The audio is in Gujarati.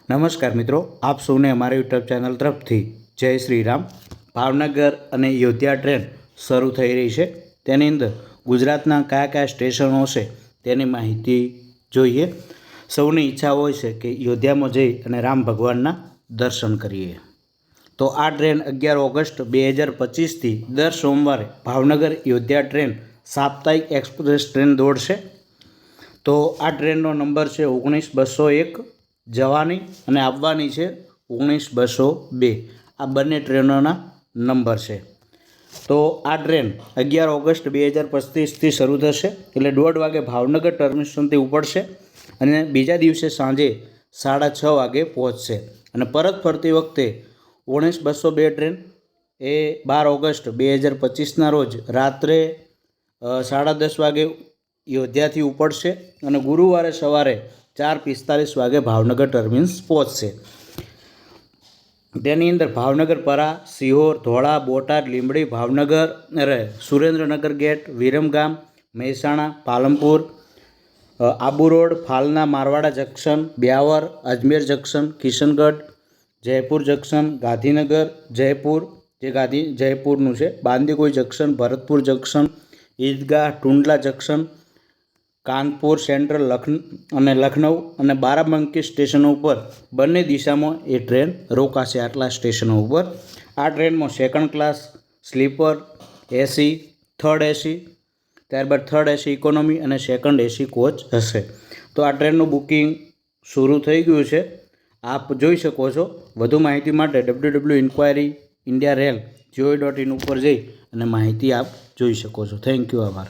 નમસ્કાર મિત્રો, આપ સૌને અમારી યુટ્યુબ ચેનલ તરફથી જય શ્રી રામ। ભાવનગર અને યોધ્યા ટ્રેન શરૂ થઈ રહી છે। તેની અંદર ગુજરાતના કયા કયા સ્ટેશનો છે તેની માહિતી જોઈએ। સૌની ઈચ્છા હોય છે કે યોધ્યામાં જઈ અને રામ ભગવાનના દર્શન કરીએ। તો આ ટ્રેન 11 ઓગસ્ટ 2025થી દર સોમવારે ભાવનગર યોધ્યા ટ્રેન સાપ્તાહિક એક્સપ્રેસ ટ્રેન દોડશે। તો આ ટ્રેનનો નંબર છે 19201। જવાની અને આવવાની છે 19202। આ બંને ટ્રેનોના નંબર છે। તો આ ટ્રેન 11 ઓગસ્ટ 2025થી શરૂ થશે, એટલે 1:30 વાગે ભાવનગર ટર્મિનસથી ઉપડશે અને બીજા દિવસે સાંજે 6:30 વાગે પહોંચશે। અને પરત ફરતી વખતે 19202 ટ્રેન એ 12 ઓગસ્ટ 2025ના રોજ રાત્રે 10:30 વાગે યોધ્યાથી ઉપડશે અને ગુરુવારે સવારે 4:45 વાગે ભાવનગર ટર્મિનસ પહોંચશે। તેની અંદર Bhavnagar Para, Sihor, Dhola, Botad, Limbdi, Bhavnagar Surendranagar gate, Viramgam, Mehsana, Palanpur, Abu road, Falna, Marwar junction, Beawar, Ajmer junction, Kishangarh, Jaipur junction, Gandhinagar, Jaipur જયપુરનું છે, Bandikui junction, Bharatpur junction, Idgah, Tundla junction, Kanpur central Lucknow અને બારાબંકી સ્ટેશનો ઉપર બંને દિશામાં એ ટ્રેન રોકાશે। આટલા સ્ટેશનો ઉપર આ ટ્રેનમાં સેકન્ડ ક્લાસ, સ્લીપર, એસી, થર્ડ એસી, ત્યારબાદ થર્ડ એસી ઇકોનોમી અને સેકન્ડ એસી કોચ હશે। તો આ ટ્રેનનું બુકિંગ શરૂ થઈ ગયું છે, આપ જોઈ શકો છો। વધુ માહિતી માટે www.inquiryindiarail.gov.in ઉપર જઈ અને માહિતી આપ જોઈ શકો છો। થેન્ક યુ, આભાર।